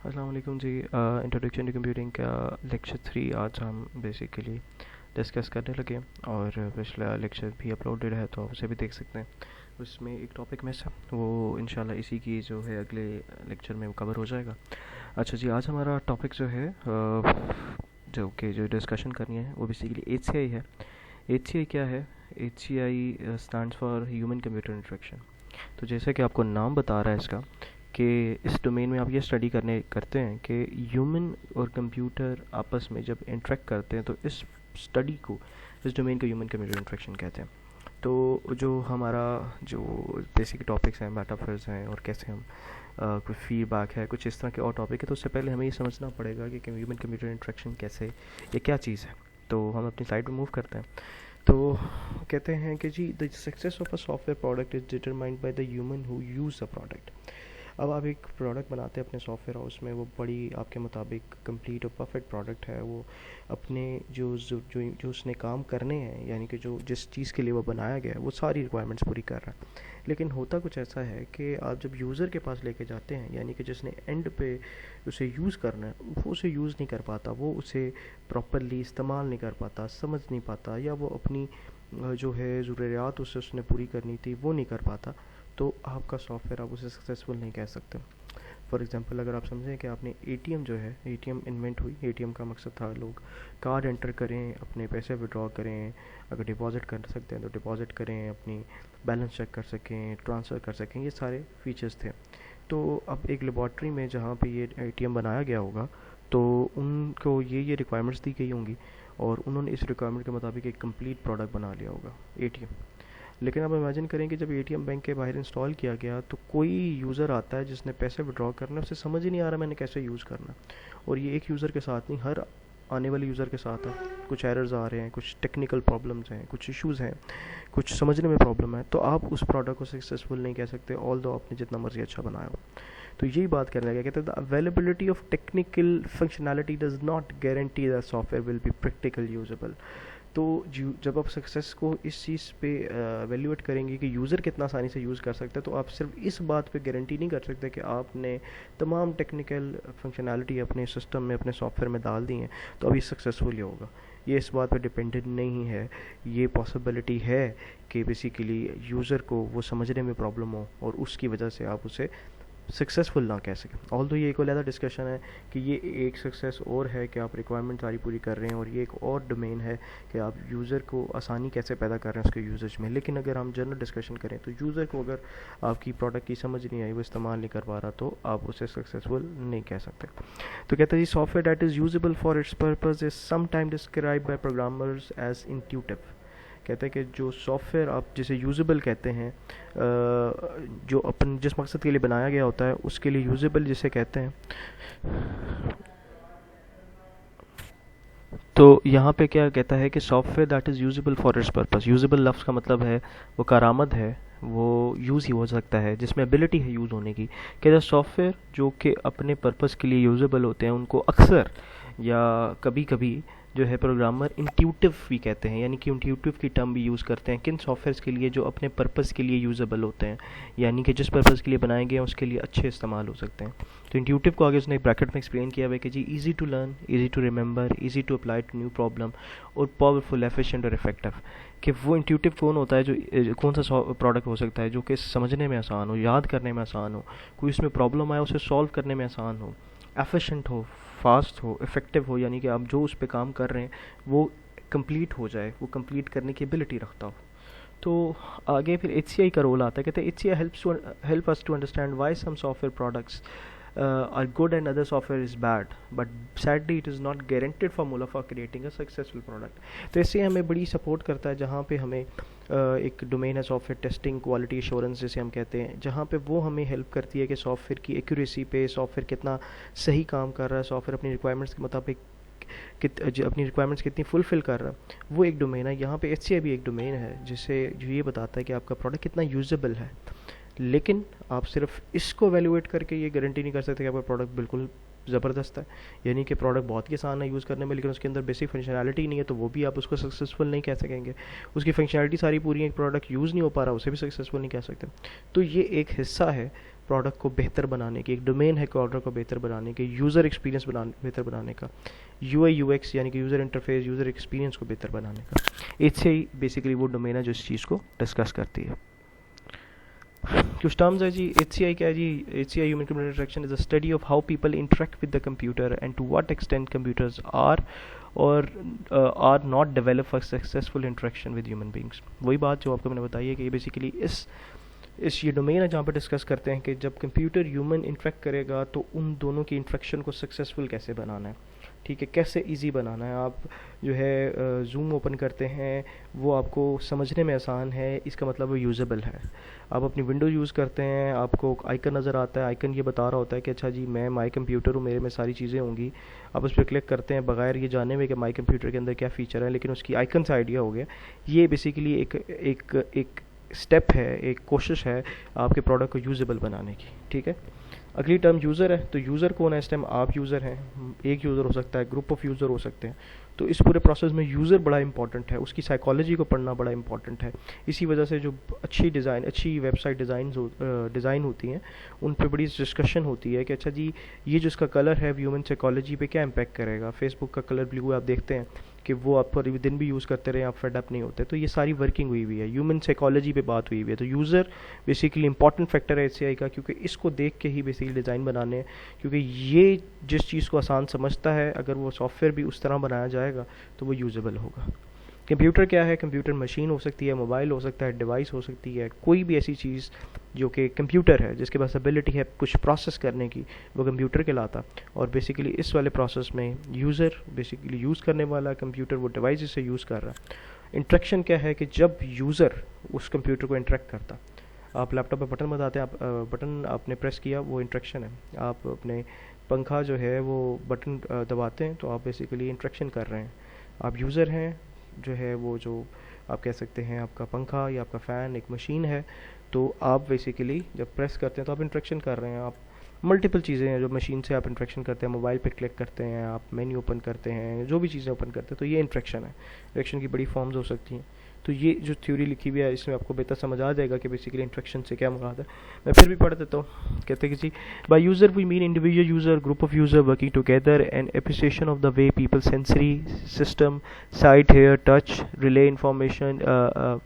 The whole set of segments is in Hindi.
अस्सलाम वालेकुम जी। इंट्रोडक्शन टू कंप्यूटिंग का लेक्चर 3 आज हम बेसिकली डिस्कस करने लगे और पिछला लेक्चर भी अपलोडेड है तो आप उसे भी देख सकते हैं। उसमें एक टॉपिक मिस है, वो इंशाल्लाह इसी की जो है अगले लेक्चर में वो कवर हो जाएगा। अच्छा जी, आज हमारा टॉपिक जो है जो डिस्कशन करनी है वो बेसिकली HCI है। HCI क्या है? HCI stands for human computer interaction. तो जैसे कि आपको नाम बता रहा है इसका कि इस डोमेन में आप ये स्टडी करते हैं कि ह्यूमन और कंप्यूटर आपस में जब इंटरेक्ट करते हैं तो इस स्टडी को, इस डोमेन को ह्यूमन कंप्यूटर इंटरेक्शन कहते हैं। तो जो हमारा जो बेसिक टॉपिक्स हैं, मेटाफर्स हैं और कैसे हम कोई फीडबैक है, कुछ इस तरह के और टॉपिक है, तो उससे पहले हमें ये समझना पड़ेगा कि ह्यूमन कंप्यूटर इंटरेक्शन कैसे, ये क्या चीज़ है। तो हम अपनी साइड में मूव करते हैं। तो कहते हैं कि जी the success of a software product is determined by the human who use the product. अब आप एक प्रोडक्ट बनाते हैं अपने सॉफ्टवेयर हाउस में, वो बड़ी आपके मुताबिक कंप्लीट और परफेक्ट प्रोडक्ट है। वो अपने जो उसने काम करने हैं, यानी कि जो जिस चीज़ के लिए वो बनाया गया है, वो सारी रिक्वायरमेंट्स पूरी कर रहा है। लेकिन होता कुछ ऐसा है कि आप जब यूज़र के पास लेके जाते हैं, यानी कि जिसने एंड पे उसे यूज़ करना है, वो उसे यूज़ नहीं कर पाता, वो उसे प्रॉपरली इस्तेमाल नहीं कर पाता, समझ नहीं पाता, या वो अपनी जो है ज़रूरियात उसने पूरी करनी थी वो नहीं कर पाता, तो आपका सॉफ्टवेयर आप उसे सक्सेसफुल नहीं कह सकते। फॉर एग्जांपल, अगर आप समझें कि आपने ATM जो है, ATM इन्वेंट हुई, ATM का मकसद था लोग कार्ड एंटर करें, अपने पैसे विड्रॉ करें, अगर डिपॉजिट कर सकते हैं तो डिपॉजिट करें, अपनी बैलेंस चेक कर सकें, ट्रांसफ़र कर सकें, ये सारे फीचर्स थे। तो अब एक लेबॉर्ट्री में जहाँ पे ये ATM बनाया गया होगा, तो उनको ये रिक्वायरमेंट्स दी गई होंगी और उन्होंने इस रिक्वायरमेंट के मुताबिक एक कंप्लीट प्रोडक्ट बना लिया होगा ATM। लेकिन आप इमेजिन करें कि जब ATM बैंक के बाहर इंस्टॉल किया गया तो कोई यूज़र आता है जिसने पैसे विड्रॉ करना है, उसे समझ ही नहीं आ रहा मैंने कैसे यूज़ करना। और ये एक यूज़र के साथ नहीं, हर आने वाले यूज़र के साथ है। कुछ एरर्स आ रहे हैं, कुछ टेक्निकल प्रॉब्लम्स हैं, कुछ इश्यूज़ हैं, कुछ समझने में प्रॉब्लम है, तो आप उस प्रोडक्ट को सक्सेसफुल नहीं कह सकते, ऑल दो आपने जितना मर्जी अच्छा बनाया हो। तो यही बात करने लगे, कहते हैं the availability of technical functionality does not guarantee that software will be practical usable. तो जब आप सक्सेस को इस चीज़ पे वैल्यूएट करेंगे कि यूज़र कितना आसानी से यूज़ कर सकता है, तो आप सिर्फ इस बात पे गारंटी नहीं कर सकते कि आपने तमाम टेक्निकल फंक्शनैलिटी अपने सिस्टम में, अपने सॉफ्टवेयर में डाल दी हैं तो अभी सक्सेसफुल ही होगा। ये इस बात पे डिपेंडेंट नहीं है। ये पॉसिबिलिटी है कि बेसिकली यूज़र को वो समझने में प्रॉब्लम हो और उसकी वजह से आप उसे सक्सेसफुल ना कह सकें। ऑल दो ये एक अलग डिस्कशन है कि ये एक सक्सेस और है कि आप रिक्वायरमेंट सारी पूरी कर रहे हैं, और ये एक और डोमेन है कि आप यूज़र को आसानी कैसे पैदा कर रहे हैं उसके यूजेज में। लेकिन अगर हम जनरल डिस्कशन करें तो यूज़र को अगर आपकी प्रोडक्ट की समझ नहीं आई, वो इस्तेमाल नहीं कर पा रहा, तो आप उसे सक्सेसफुल नहीं कह सकते। तो कहते हैं जी software that is usable for its purpose is some time describe by programmers as intuitive. कहते हैं कि जो सॉफ्टवेयर आप जिसे यूजेबल कहते हैं, जो अपन जिस मकसद के लिए बनाया गया होता है उसके लिए यूजेबल जिसे कहते हैं, तो यहाँ पे क्या कहता है कि software that is usable for it's purpose. Usable लफ्ज़ का मतलब है वो कारामद है, वो यूज़ ही हो सकता है, जिसमें एबिलिटी है यूज़ होने की। कहता है सॉफ्टवेयर जो कि अपने पर्पस के लिए यूजेबल होते हैं उनको अक्सर या कभी कभी जो है प्रोग्रामर इंट्यूटिव भी कहते हैं, यानी कि इंट्यूटिव की टर्म भी यूज़ करते हैं किन सॉफ्टवेयर्स के लिए जो अपने पर्पस के लिए यूजेबल होते हैं, यानी कि जिस पर्पस के लिए बनाए गए हैं उसके लिए अच्छे इस्तेमाल हो सकते हैं। तो इंट्यूटिव को आगे उसने ब्रैकेट में एक्सप्लेन किया हुआ है कि जी easy to learn, easy to remember, easy to apply to new problem, और पावरफुल, एफिशिएंट और इफेक्टिव। कि वो इंट्यूटिव कौन होता है, जो कौन सा प्रोडक्ट हो सकता है जो कि समझने में आसान हो, याद करने में आसान हो, कोई इसमें प्रॉब्लम आए उसे सॉल्व करने में आसान हो, एफिशिएंट हो, फास्ट हो, इफ़ेक्टिव हो, यानी कि आप जो उस पर काम कर रहे हैं वो कंप्लीट हो जाए, वो कंप्लीट करने की एबिलिटी रखता हो। तो आगे फिर HCI का रोल आता है। कहते हैं HCI help us to understand why some software products are good and other software is bad, but sadly it is not guaranteed formula for creating a successful product। तो इससे हमें बड़ी सपोर्ट करता है, जहाँ पे हमें एक डोमेन है सॉफ्टवेयर टेस्टिंग, क्वालिटी एश्योरेंस जिसे हम कहते हैं, जहाँ पे वो हमें हेल्प करती है कि सॉफ्टवेयर की एक्यूरेसी पे सॉफ्टवेयर कितना सही काम कर रहा है, सॉफ्टवेयर अपनी रिक्वायरमेंट्स के मुताबिक अपनी रिक्वायरमेंट्स कितनी फुलफ़िल कर रहा है, वो एक डोमेन है। यहाँ पे HCI भी एक डोमेन है जिसे जो ये बताता है कि आपका प्रोडक्ट कितना यूजेबल है। लेकिन आप सिर्फ इसको वैल्यूएट करके ये गारंटी नहीं कर सकते कि आपका प्रोडक्ट बिल्कुल ज़बरदस्त है, यानी कि प्रोडक्ट बहुत ही आसान है यूज़ करने में, लेकिन उसके अंदर बेसिक फंक्शनैलिटी नहीं है, तो वो भी आप उसको सक्सेसफुल नहीं कह सकेंगे। उसकी फंक्शनैलिटी सारी पूरी है, एक प्रोडक्ट यूज़ नहीं हो पा रहा, उसे भी सक्सेसफुल नहीं कह सकते। तो ये एक हिस्सा है प्रोडक्ट को बेहतर बनाने की, एक डोमेन है प्रोडक्ट को बेहतर बनाने के, यूज़र एक्सपीरियंस बेहतर बनाने का, यूआई यूएक्स यानी कि यूज़र इंटरफेस, यूज़र एक्सपीरियंस को बेहतर बनाने का। HCI बेसिकली वो डोमेन है जो इस चीज़ को डिस्कस करती है। कुछ टर्म्स है जी। HCI क्या है जी? HCI human computer interaction is a study of how people interact with the computer and to what extent computers are और are not develop for successful interaction with human beings. वही बात जो आपको मैंने बताई है कि ये बेसिकली इस ये डोमेन है जहाँ पर डिस्कस करते हैं कि जब कंप्यूटर ह्यूमन इंटरेक्ट करेगा तो उन दोनों की इंटरेक्शन को सक्सेसफुल कैसे बनाना है, ठीक है, कैसे इजी बनाना है। आप जो है जूम ओपन करते हैं, वो आपको समझने में आसान है, इसका मतलब वो यूजेबल है। आप अपनी विंडो यूज़ करते हैं, आपको आइकन नज़र आता है, आइकन ये बता रहा होता है कि अच्छा जी मैं माई कंप्यूटर हूँ, मेरे में सारी चीज़ें होंगी। आप उस पर क्लिक करते हैं बगैर ये जाने में कि माई कंप्यूटर के अंदर क्या फ़ीचर है, लेकिन उसकी आइकन से आइडिया हो गया। ये बेसिकली एक स्टेप है, एक कोशिश है आपके प्रोडक्ट को यूजेबल बनाने की, ठीक है। अगली टर्म यूज़र है। तो यूज़र कौन है? इस टाइम आप यूज़र हैं, एक यूज़र हो सकता है, ग्रुप ऑफ यूज़र हो सकते हैं। तो इस पूरे प्रोसेस में यूज़र बड़ा इंपॉर्टेंट है, उसकी साइकोलॉजी को पढ़ना बड़ा इंपॉर्टेंट है। इसी वजह से जो अच्छी वेबसाइट डिज़ाइन होती हैं उन पे बड़ी डिस्कशन होती है कि अच्छा जी ये जो इसका कलर है ह्यूमन साइकोलॉजी पे क्या इम्पैक्ट करेगा। फेसबुक का कलर ब्लू आप देखते हैं कि वो आप पूरे दिन भी यूज़ करते रहे, आप फेड अप नहीं होते। तो ये सारी वर्किंग हुई हुई है, ह्यूमन साइकोलॉजी पे बात हुई हुई है। तो यूज़र बेसिकली इंपॉर्टेंट फैक्टर है HCI का, क्योंकि इसको देख के ही बेसिकली डिज़ाइन बनाने हैं, क्योंकि ये जिस चीज़ को आसान समझता है अगर वो सॉफ्टवेयर भी उस तरह बनाया जाएगा तो वो यूजेबल होगा। कंप्यूटर क्या है? कंप्यूटर मशीन हो सकती है, मोबाइल हो सकता है, डिवाइस हो सकती है, कोई भी ऐसी चीज़ जो कि कंप्यूटर है जिसके पास एबिलिटी है कुछ प्रोसेस करने की, वो कंप्यूटर कहलाता। और बेसिकली इस वाले प्रोसेस में यूज़र बेसिकली यूज़ करने वाला कंप्यूटर वो डिवाइस से यूज़ कर रहा है। इंट्रैक्शन क्या है कि जब यूज़र उस कंप्यूटर को इंटरेक्ट करता, आप लैपटॉप पे बटन बताते हैं, आप बटन आपने प्रेस किया, वो इंट्रैक्शन है। आप अपने पंखा जो है वो बटन दबाते हैं तो आप बेसिकली इंट्रैक्शन कर रहे हैं। आप यूज़र हैं, जो है वो जो आप कह सकते हैं आपका पंखा या आपका फ़ैन एक मशीन है, तो आप बेसिकली जब प्रेस करते हैं तो आप इंट्रैक्शन कर रहे हैं। आप मल्टीपल चीज़ें हैं जो मशीन से आप इंट्रैक्शन करते हैं, मोबाइल पे क्लिक करते हैं, आप मेन्यू ओपन करते हैं, जो भी चीज़ें ओपन करते हैं, तो ये इंट्रैक्शन है। इंट्रैक्शन की बड़ी फॉर्म्स हो सकती हैं। तो ये जो थ्योरी लिखी हुई है इसमें आपको बेहतर समझ आ जाएगा कि बेसिकली इंट्रैक्शन से क्या मुराद है। मैं फिर भी पढ़ देता हूँ। कहते हैं कि जी by user we mean individual user, group of user working together and appreciation of the way people sensory system, sight, hear, touch, relay information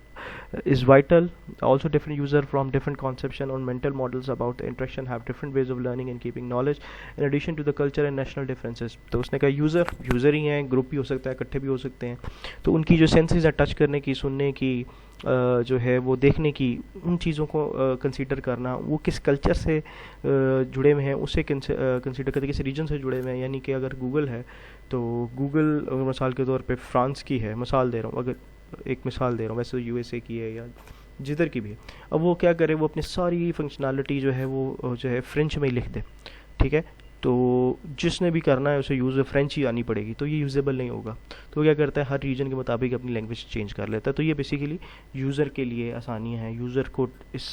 is vital. Also different user from different conception or mental models about the interaction have different ways of learning and keeping knowledge in addition to the culture and national differences. तो उसने कहा यूज़र ही हैं, ग्रुप भी हो सकता है, इकट्ठे भी हो सकते हैं। तो उनकी जो सेंसेस है टच करने की, सुनने की, जो है वो देखने की, उन चीज़ों को कंसीडर करना, वो किस कल्चर से जुड़े हुए हैं उसे कंसीडर करते, किस रीजन से जुड़े हुए हैं। यानी कि अगर गूगल है तो गूगल मिसाल के तौर पे फ्रांस की है, मिसाल दे रहा हूँ, अगर एक मिसाल दे रहा हूँ, वैसे तो USA की है या जिधर की भी है। अब वो क्या करे, वो अपनी सारी फंक्शनैलिटी जो है वो जो है फ्रेंच में ही लिख दे, ठीक है। तो जिसने भी करना है उसे यूज़ फ्रेंच ही आनी पड़ेगी, तो ये यूजेबल नहीं होगा। तो क्या करता है, हर रीजन के मुताबिक अपनी लैंग्वेज चेंज कर लेता है। तो ये बेसिकली यूज़र के लिए आसानियाँ हैं, यूज़र को इस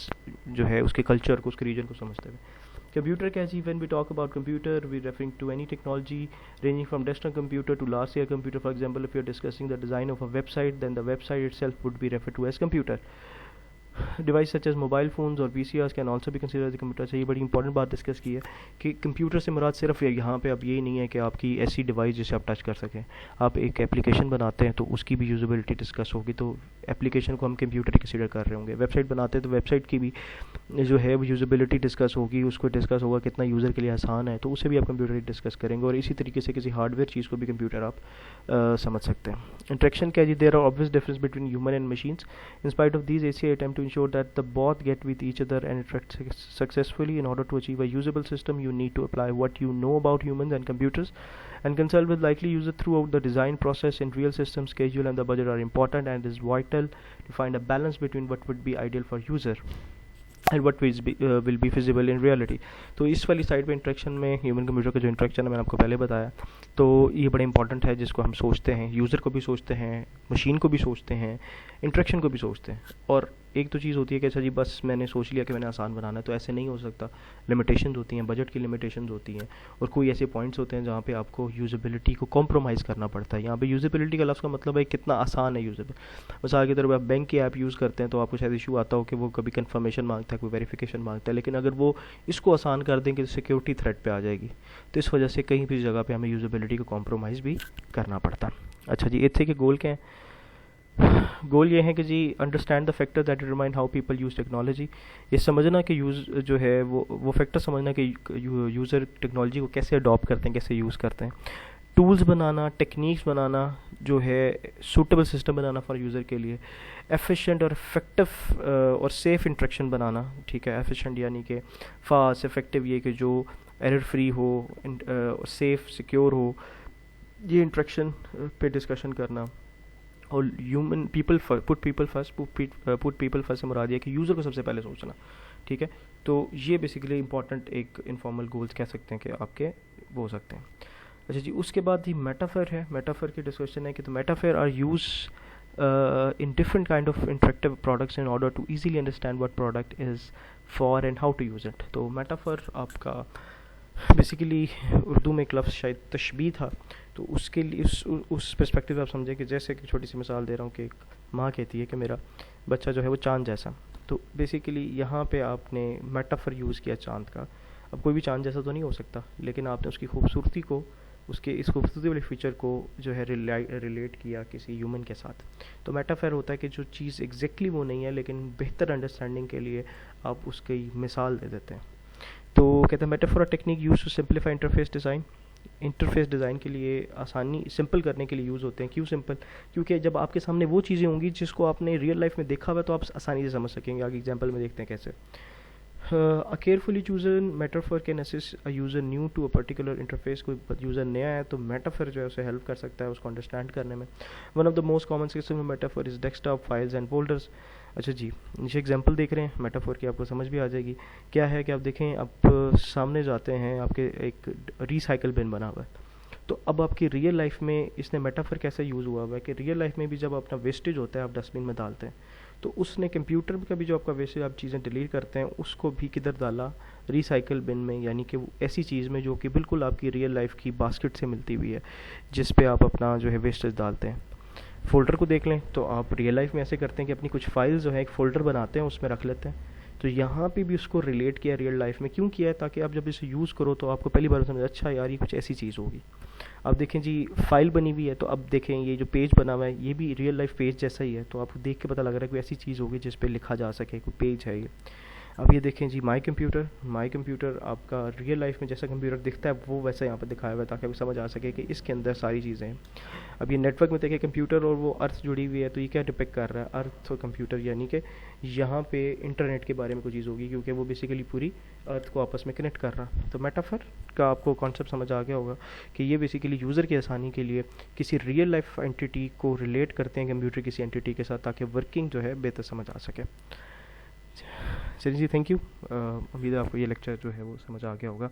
जो है उसके कल्चर को, उसके रीजन को समझते हुए। Computer can see when we talk about computer, we're referring to any technology ranging from desktop computer to large scale computer. For example, if you're discussing the design of a website, then the website itself would be referred to as computer. Device such as mobile phones और VCRs कैन ऑल्सो भी कंसिडर द कंप्यूटर। से ये बड़ी इंपॉर्टेंट बात डिस्कस की है कि कंप्यूटर से मुराद सिर्फ यहाँ पे अब ये नहीं है कि आपकी ऐसी डिवाइस जिसे आप टच कर सकें। आप एक एप्लीकेशन बनाते हैं तो उसकी भी यूजेबिलिटी डिस्कस होगी, तो एप्लीकेशन को हम कंप्यूटर कंसिडर कर रहे होंगे। वेबसाइट बनाते हैं तो वेबसाइट की भी जो है वो यूजेबिलिटी डिस्कस होगी, उसको डिस्कस होगा कितना यूज़र के लिए आसान है, तो उसे भी आप कंप्यूटर डिस्कस करेंगे। और इसी तरीके से किसी हार्डवेयर चीज़ को भी कंप्यूटर आप समझ सकते हैं। इंट्रैक्शन क्या जी, there are obvious difference between human and machines. In spite of these HCI attempt to ensure that the both get with each other and interact successfully. In order to achieve a usable system, you need to apply what you know about humans and computers and consult with likely user throughout the design process. In real systems, schedule and the budget are important, and it is vital to find a balance between what would be ideal for user and what will be feasible in reality. तो इस वाली साइड पे इंट्रैक्शन में ह्यूमन कंप्यूटर का जो इंट्रैक्शन है मैंने आपको पहले बताया, तो ये बड़ा इंपॉर्टेंट है जिसको हम सोचते हैं, यूज़र को भी सोचते हैं, मशीन को भी सोचते हैं, इंट्रैक्शन को भी सोचते हैं। और एक तो चीज़ होती है कि अच्छा जी बस मैंने सोच लिया कि मैंने आसान बनाना है, तो ऐसे नहीं हो सकता। लिमिटेशंस होती हैं, बजट की लिमिटेशंस होती हैं, और कोई ऐसे पॉइंट्स होते हैं जहाँ पे आपको यूज़ेबिलिटी को कॉम्प्रोमाइज़ करना पड़ता है। यहाँ पे यूज़ेबिलिटी का लफ्ज़ का मतलब है कितना आसान है यूज़ेबल। मिसाल के तौर पर आप बैंक की ऐप यूज़ करते हैं तो आपको शायद इशू आता हो कि वो कभी कन्फर्मेशन मांगता है, कोई वेरिफिकेशन मांगता है, लेकिन अगर वो इसको आसान कर देंगे तो सिक्योरिटी थ्रेट पे आ जाएगी। तो इस वजह से कहीं भी जगह पे हमें यूज़ेबिलिटी को कॉम्प्रोमाइज़ भी करना पड़ता है। अच्छा जी, एथ के गोल क्या है? गोल ये है कि जी understand the factor that determine how people use technology. ये समझना कि यूज़ जो है वो फैक्टर समझना कि यूज़र टेक्नोलॉजी को कैसे अडॉप्ट करते हैं, कैसे यूज़ करते हैं। टूल्स बनाना, टेक्निक्स बनाना, जो है suitable system banana for user के लिए, एफिशिएंट और इफेक्टिव और सेफ़ इंट्रैक्शन बनाना। ठीक है, एफिशिएंट यानी कि फास्ट, इफेक्टिव ये कि जो एरर फ्री हो, सेफ़ सिक्योर हो, ये इंट्रैक्शन पे डिस्कशन करना। और human people put people first, put people first से मुराद ये कि यूज़र को सबसे पहले सोचना। ठीक है, तो ये बेसिकली इंपॉर्टेंट एक इनफॉर्मल गोल्स कह सकते हैं कि आपके वो हो सकते हैं। अच्छा जी, उसके बाद ही मेटाफर है। मेटाफर की डिस्कशन है कि तो metaphor are use in different kind of interactive products in order to easily understand what product is for and how to use it। तो मेटाफर आपका बेसिकली उर्दू में एक लफ्ज़ शायद तशबीह था, तो उसके लिए उस पर्सपेक्टिव आप समझे कि जैसे कि छोटी सी मिसाल दे रहा हूँ कि एक माँ कहती है कि मेरा बच्चा जो है वो चाँद जैसा। तो बेसिकली यहाँ पे आपने मेटाफर यूज़ किया चाँद का। अब कोई भी चाँद जैसा तो नहीं हो सकता, लेकिन आपने उसकी खूबसूरती को, उसके इस खूबसूरती वाले फीचर को जो है रिलेट किया किसी ह्यूमन के साथ। तो मेटाफर होता है कि जो चीज़ एग्जैक्टली वो नहीं है, लेकिन बेहतर अंडरस्टैंडिंग के लिए आप उसकी मिसाल दे देते हैं। तो कहते हैं metaphor technique use to simplify interface design. Interface design के लिए आसानी सिंपल करने के लिए यूज़ होते हैं। क्यों सिंपल? क्योंकि जब आपके सामने वो चीज़ें होंगी जिसको आपने रियल लाइफ में देखा हुआ है तो आप आसानी से समझ सकेंगे। आगे एग्जांपल में देखते हैं कैसे। A carefully chosen metaphor can assist a user new to a particular interface। कोई यूज़र नया है तो मेटाफर जो है उसे हेल्प कर सकता है उसको अंडरस्टैंड करने में। One of the most common system of metaphor is desktop files and folders. अच्छा जी, नीचे एग्जांपल देख रहे हैं मेटाफर की, आपको समझ भी आ जाएगी। क्या है कि आप देखें, आप सामने जाते हैं, आपके एक रिसाइकल बिन बना हुआ है। तो अब आपकी रियल लाइफ में इसने मेटाफर कैसे यूज़ हुआ हुआ है कि रियल लाइफ में भी जब अपना वेस्टेज होता है आप डस्टबिन में डालते हैं, तो उसने कंप्यूटर का भी जो आपका वेस्टेज आप चीज़ें डिलीट करते हैं उसको भी किधर डाला? रिसाइकल बिन में, यानी कि वो ऐसी चीज़ में जो कि बिल्कुल आपकी रियल लाइफ की बास्केट से मिलती हुई है, जिस पे आप अपना जो है वेस्टेज डालते हैं। फ़ोल्डर को देख लें तो आप रियल लाइफ में ऐसे करते हैं कि अपनी कुछ फाइल्स जो है एक फ़ोल्डर बनाते हैं, उसमें रख लेते हैं। तो यहाँ पे भी उसको रिलेट किया रियल लाइफ में। क्यों किया है? ताकि आप जब इसे यूज़ करो तो आपको पहली बार समझ, अच्छा यार ये कुछ ऐसी चीज़ होगी। अब देखें जी, फाइल बनी हुई है, तो अब देखें ये जो पेज बना हुआ है ये भी रियल लाइफ पेज जैसा ही है, तो आपको देख के पता लग रहा है कोई ऐसी चीज़ होगी जिस पे लिखा जा सके, कोई पेज है ये। अब ये देखें जी, माई कंप्यूटर आपका रियल लाइफ में जैसा कंप्यूटर दिखता है वो वैसा यहाँ पर दिखाया हुआ है, ताकि आपको समझ आ सके कि इसके अंदर सारी चीज़ें हैं। अब ये नेटवर्क में देखें कंप्यूटर और वो अर्थ जुड़ी हुई है, तो ये क्या डिपेक्ट कर रहा है? अर्थ और कंप्यूटर, यानी कि यहाँ पे इंटरनेट के बारे में कोई चीज़ होगी, क्योंकि वो बेसिकली पूरी अर्थ को आपस में कनेक्ट कर रहा। तो मेटाफर का आपको कॉन्सेप्ट समझ आ गया होगा कि ये बेसिकली यूज़र की आसानी के लिए किसी रियल लाइफ एंटिटी को रिलेट करते हैं कंप्यूटर किसी एंटिटी के साथ, ताकि वर्किंग जो है बेहतर समझ आ सके। चलिए जी, थैंक यू। उम्मीद है आपको ये लेक्चर जो है वो समझ आ गया होगा।